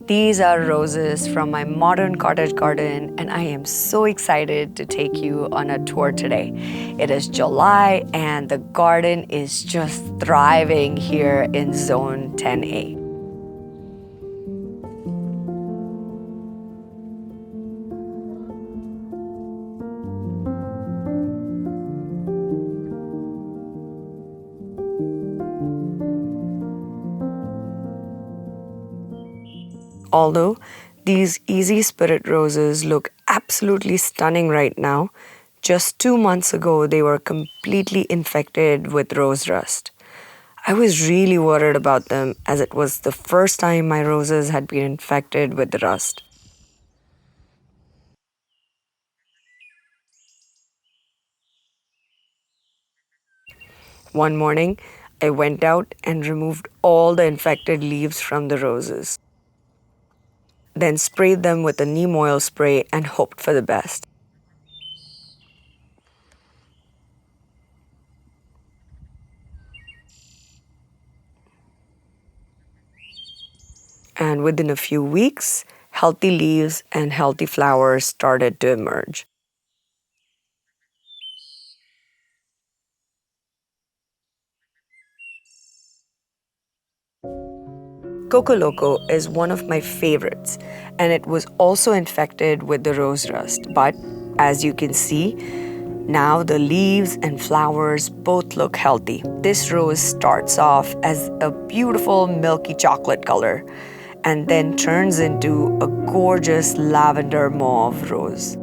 These are roses from my modern cottage garden, and I am so excited to take you on a tour today. It is July, and the garden is just thriving here in Zone 10A. Although these easy spirit roses look absolutely stunning right now, just 2 months ago they were completely infected with rose rust. I was really worried about them as it was the first time my roses had been infected with the rust. One morning, I went out and removed all the infected leaves from the roses, then sprayed them with a neem oil spray and hoped for the best. And within a few weeks, healthy leaves and healthy flowers started to emerge. Coco Loco is one of my favorites, and it was also infected with the rose rust. But as you can see, now the leaves and flowers both look healthy. This rose starts off as a beautiful milky chocolate color and then turns into a gorgeous lavender mauve rose.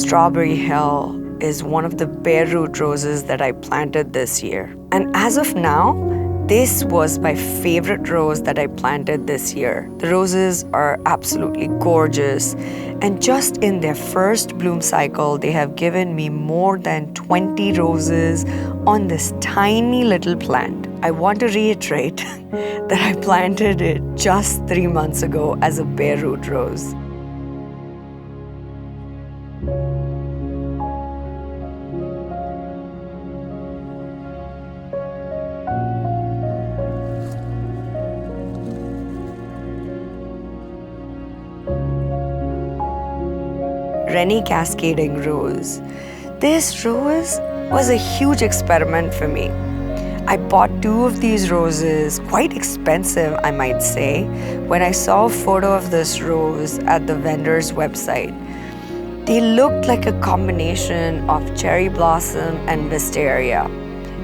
Strawberry Hill is one of the bare root roses that I planted this year. And as of now, this was my favorite rose that I planted this year. The roses are absolutely gorgeous, and just in their first bloom cycle, they have given me more than 20 roses on this tiny little plant. I want to reiterate that I planted it just 3 months ago as a bare root rose. Rennie Cascading Rose. This rose was a huge experiment for me. I bought 2 of these roses, quite expensive I might say, when I saw a photo of this rose at the vendor's website. They looked like a combination of cherry blossom and wisteria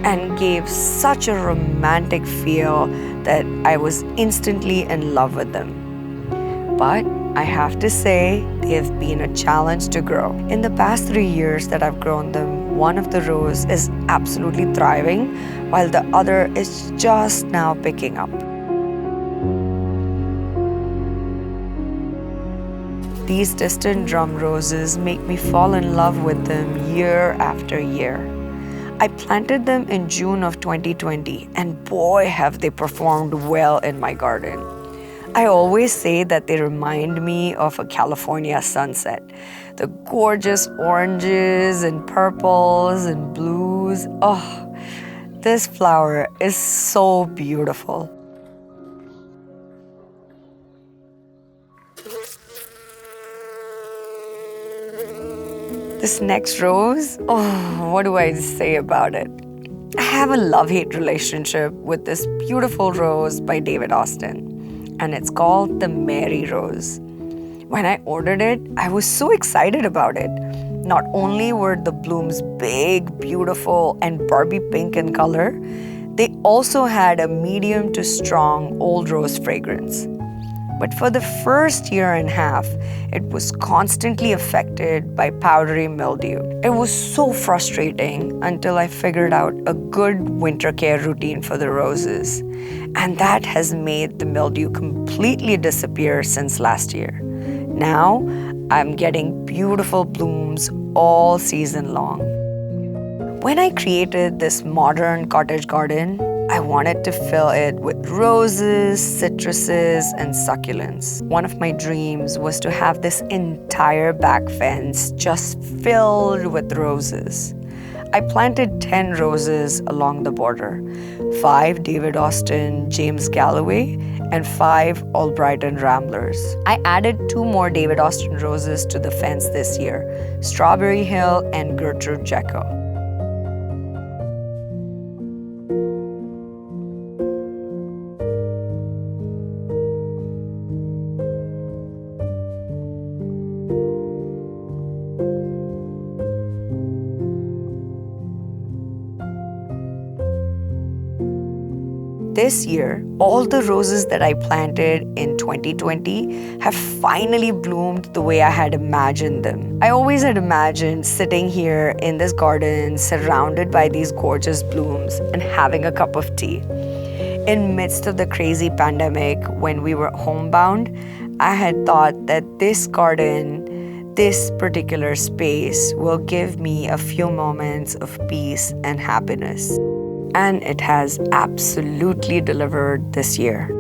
and gave such a romantic feel that I was instantly in love with them. But I have to say, they have been a challenge to grow. In the past 3 years that I've grown them, one of the rows is absolutely thriving, while the other is just now picking up. These distant drum roses make me fall in love with them year after year. I planted them in June of 2020, and boy, have they performed well in my garden. I always say that they remind me of a California sunset. The gorgeous oranges and purples and blues. Oh, this flower is so beautiful. This next rose, oh, what do I say about it? I have a love-hate relationship with this beautiful rose by David Austin, and it's called the Mary Rose. When I ordered it, I was so excited about it. Not only were the blooms big, beautiful, and Barbie pink in color, they also had a medium to strong old rose fragrance. But for the first year and a half, it was constantly affected by powdery mildew. It was so frustrating until I figured out a good winter care routine for the roses. And that has made the mildew completely disappear since last year. Now, I'm getting beautiful blooms all season long. When I created this modern cottage garden, I wanted to fill it with roses, citruses, and succulents. One of my dreams was to have this entire back fence just filled with roses. I planted 10 roses along the border, 5 David Austin, James Galloway, and 5 Albrighton Ramblers. I added 2 more David Austin roses to the fence this year, Strawberry Hill and Gertrude Jekyll. This year, all the roses that I planted in 2020 have finally bloomed the way I had imagined them. I always had imagined sitting here in this garden surrounded by these gorgeous blooms and having a cup of tea. In midst of the crazy pandemic, when we were homebound, I had thought that this garden, this particular space will give me a few moments of peace and happiness. And it has absolutely delivered this year.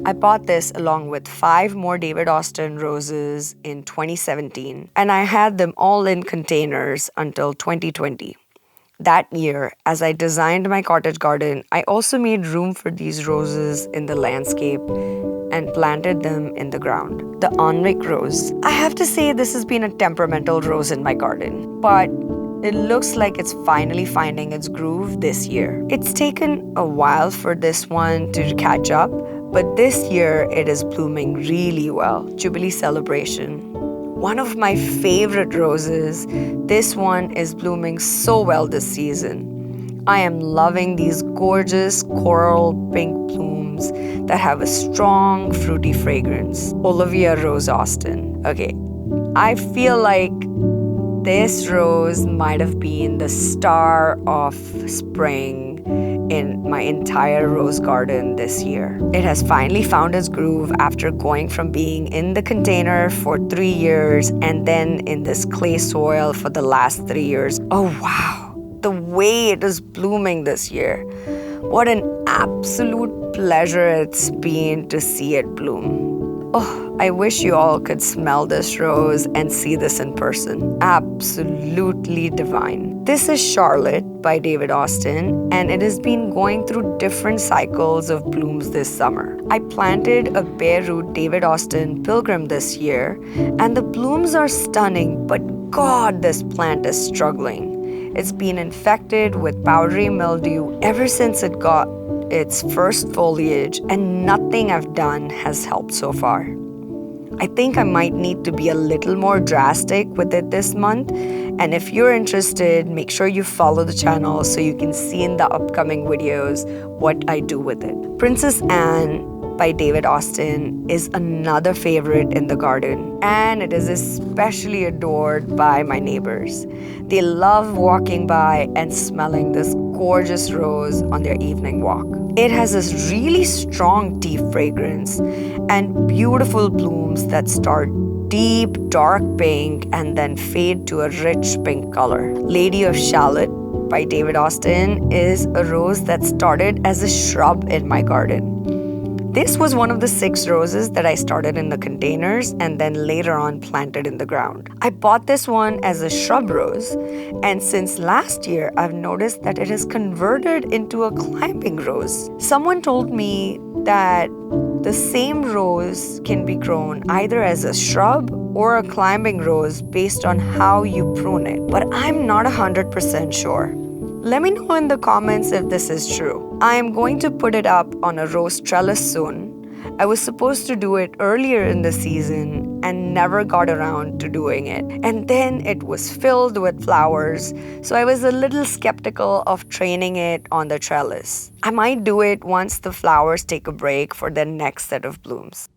I bought this along with 5 more David Austin roses in 2017, and I had them all in containers until 2020. That year, as I designed my cottage garden, I also made room for these roses in the landscape and planted them in the ground. The Enrich Rose. I have to say this has been a temperamental rose in my garden, but it looks like it's finally finding its groove this year. It's taken a while for this one to catch up, but this year it is blooming really well. Jubilee Celebration. One of my favorite roses. This one is blooming so well this season. I am loving these gorgeous coral pink blooms that have a strong fruity fragrance. Olivia Rose Austin. Okay, I feel like this rose might have been the star of spring in my entire rose garden this year. It has finally found its groove after going from being in the container for 3 years and then in this clay soil for the last 3 years. Oh wow, the way it is blooming this year. What an absolute pleasure it's been to see it bloom. Oh, I wish you all could smell this rose and see this in person. Absolutely divine. This is Charlotte by David Austin, and it has been going through different cycles of blooms this summer. I planted a bare root David Austin Pilgrim this year, and the blooms are stunning, but God, this plant is struggling. It's been infected with powdery mildew ever since it got its first foliage, and nothing I've done has helped so far. I think I might need to be a little more drastic with it this month, and if you're interested, make sure you follow the channel so you can see in the upcoming videos what I do with it. Princess Anne by David Austin is another favorite in the garden, and it is especially adored by my neighbors. They love walking by and smelling this gorgeous rose on their evening walk. It has this really strong tea fragrance and beautiful blooms that start deep dark pink and then fade to a rich pink color. Lady of Shalott by David Austin is a rose that started as a shrub in my garden. This was one of the 6 roses that I started in the containers and then later on planted in the ground. I bought this one as a shrub rose, and since last year, I've noticed that it has converted into a climbing rose. Someone told me that The same rose can be grown either as a shrub or a climbing rose based on how you prune it, but I'm not 100% sure. Let me know in the comments if this is true. I am going to put it up on a rose trellis soon. I was supposed to do it earlier in the season and never got around to doing it. And then it was filled with flowers, so I was a little skeptical of training it on the trellis. I might do it once the flowers take a break for their next set of blooms.